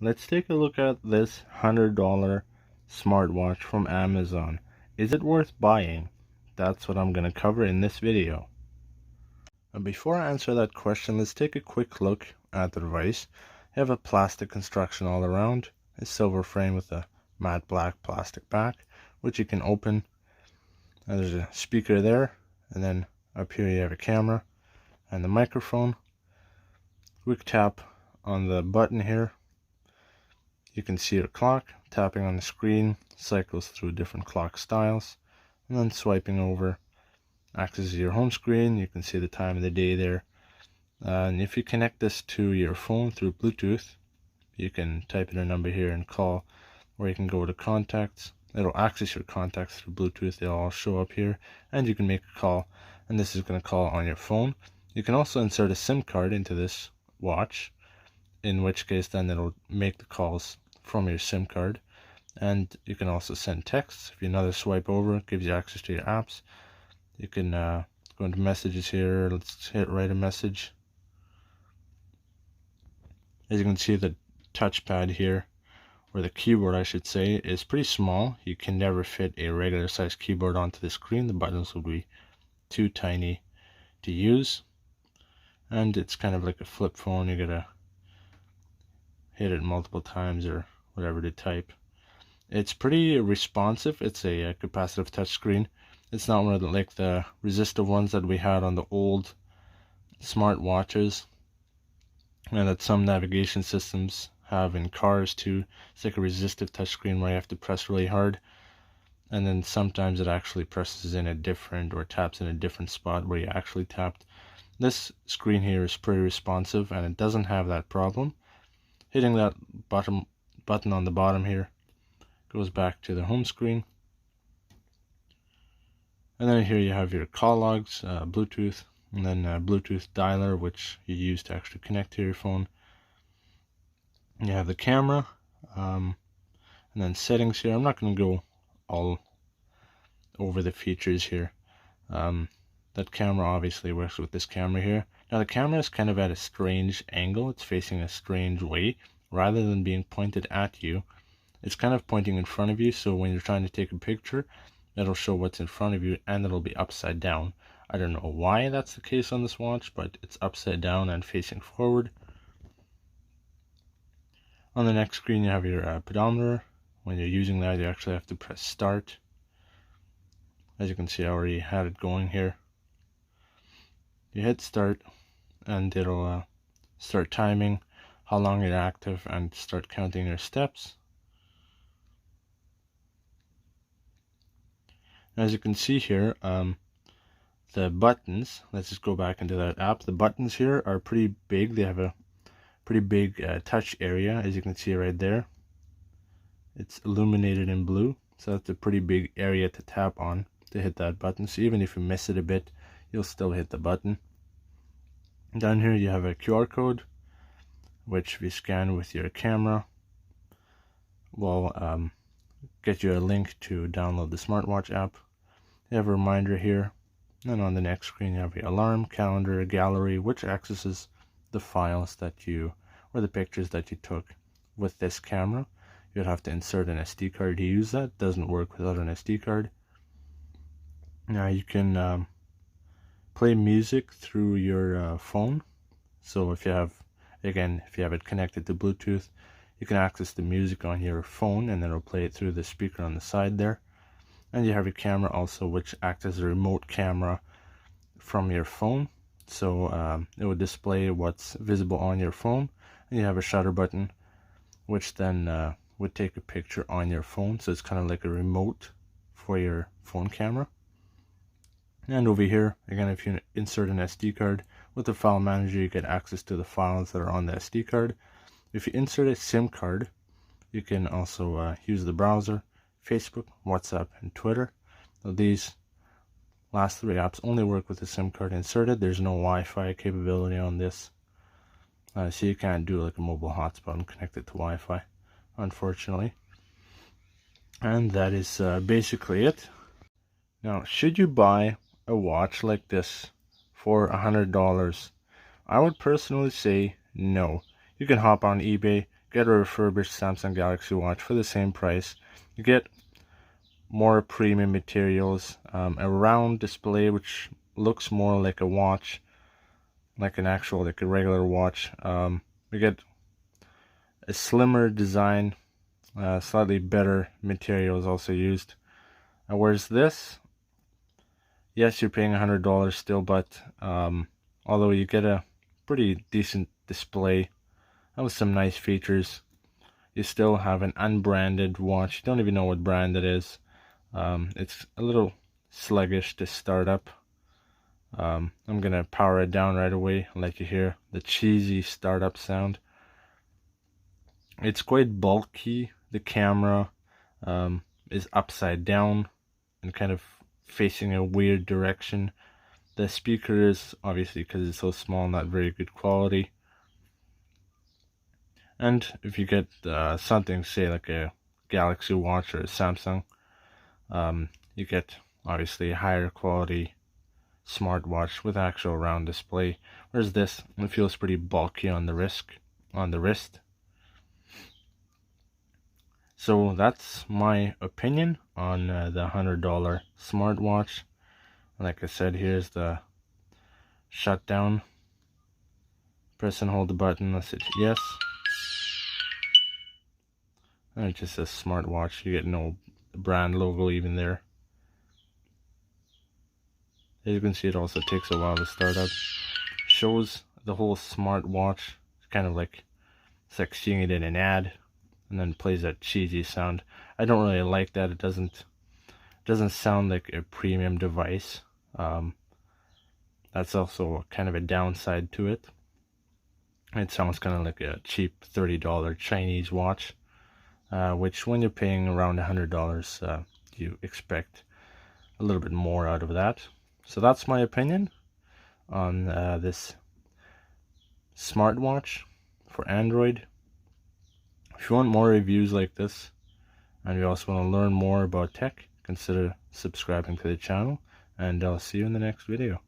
let's take a look at this $100 smartwatch from Amazon. Is it worth buying? That's what I'm going to cover in this video. Before I answer that question, let's take a quick look at the device. You have a plastic construction all around, a silver frame with a matte black plastic back, which you can open. There's a speaker there, and then up here you have a camera and the microphone. Quick tap on the button here. You can see your clock. Tapping on the screen cycles through different clock styles, and then swiping over accesses your home screen. You can see the time of the day there. And if you connect this to your phone through Bluetooth, you can type in a number here and call, or you can go to contacts. It'll access your contacts through Bluetooth. They'll all show up here, and you can make a call, and this is going to call on your phone. You can also insert a SIM card into this watch, in which case then it'll make the calls from your SIM card. And you can also send texts. If you another swipe over, it gives you access to your apps. You can go into messages here. Let's hit write a message. As you can see, the touchpad here, or the keyboard I should say, is pretty small. You can never fit a regular size keyboard onto the screen. The buttons will be too tiny to use, and it's kind of like a flip phone. You gotta hit it multiple times or whatever to type. It's pretty responsive. It's a capacitive touchscreen. It's not one of the like the resistive ones that we had on the old smart watches, and that some navigation systems have in cars too. It's like a resistive touchscreen where you have to press really hard, and then sometimes it actually presses in a different or taps in a different spot where you actually tapped. This screen here is pretty responsive, and it doesn't have that problem. Hitting that button on the bottom here goes back to the home screen. And then here you have your call logs, Bluetooth, and then Bluetooth dialer, which you use to actually connect to your phone. You have the camera, and then settings here. I'm not going to go all over the features here. That camera obviously works with this camera here. Now the camera is kind of at a strange angle. It's facing a strange way. Rather than being pointed at you, it's kind of pointing in front of you, so when you're trying to take a picture, it'll show what's in front of you, and it'll be upside down. I don't know why that's the case on this watch, but it's upside down and facing forward. On the next screen you have your pedometer. When you're using that, you actually have to press start. As you can see, I already had it going here. You hit start, and it'll start timing how long you're active and start counting your steps. As you can see here, the buttons, let's just go back into that app. The buttons here are pretty big. They have a pretty big touch area, as you can see right there. It's illuminated in blue, so that's a pretty big area to tap on to hit that button. So even if you miss it a bit, you'll still hit the button. Down here you have a QR code, which if you scan with your camera will get you a link to download the smartwatch app. You have a reminder here, and on the next screen you have your alarm, calendar, gallery, which accesses the files that you, or the pictures that you took with this camera. You'd have to insert an SD card to use that. It doesn't work without an SD card. Now you can play music through your phone. So if you have, again, if you have it connected to Bluetooth, you can access the music on your phone, and then it'll play it through the speaker on the side there. And you have your camera also, which acts as a remote camera from your phone. So it would display what's visible on your phone. And you have a shutter button, which then would take a picture on your phone. So it's kind of like a remote for your phone camera. And over here, again, if you insert an SD card with the file manager, you get access to the files that are on the SD card. If you insert a SIM card, you can also use the browser, Facebook, WhatsApp, and Twitter. So these last three apps only work with the SIM card inserted. There's no Wi-Fi capability on this. So you can't do like a mobile hotspot and connect it to Wi-Fi, unfortunately. And that is basically it. Now, should you buy a watch like this for $100? I would personally say no. You can hop on eBay, get a refurbished Samsung Galaxy Watch for the same price. You get more premium materials, a round display which looks more like a watch, like an actual, like a regular watch. We get a slimmer design, slightly better materials also used. Whereas this, yes, you're paying $100 still, but although you get a pretty decent display with some nice features, you still have an unbranded watch. You don't even know what brand it is. It's a little sluggish to start up. I'm gonna power it down right away and let you hear the cheesy startup sound. It's quite bulky. The camera is upside down and kind of facing a weird direction. The speaker is, obviously because it's so small, not very good quality. And if you get something, say like a Galaxy Watch or a Samsung, you get obviously a higher quality smartwatch with actual round display. Whereas this, it feels pretty bulky on the wrist. So that's my opinion on the $100 smartwatch. Like I said, here's the shutdown. Press and hold the button. Let's hit yes. And it just says smartwatch. You get no brand logo even there. As you can see, it also takes a while to start up. Shows the whole smartwatch. It's kind of like, it's like seeing it in an ad, and then plays that cheesy sound. I don't really like that. It doesn't sound like a premium device. That's also kind of a downside to it. It sounds kind of like a cheap $30 Chinese watch, which when you're paying around $100, you expect a little bit more out of that. So that's my opinion on this smartwatch for Android. If you want more reviews like this, and you also want to learn more about tech, consider subscribing to the channel, and I'll see you in the next video.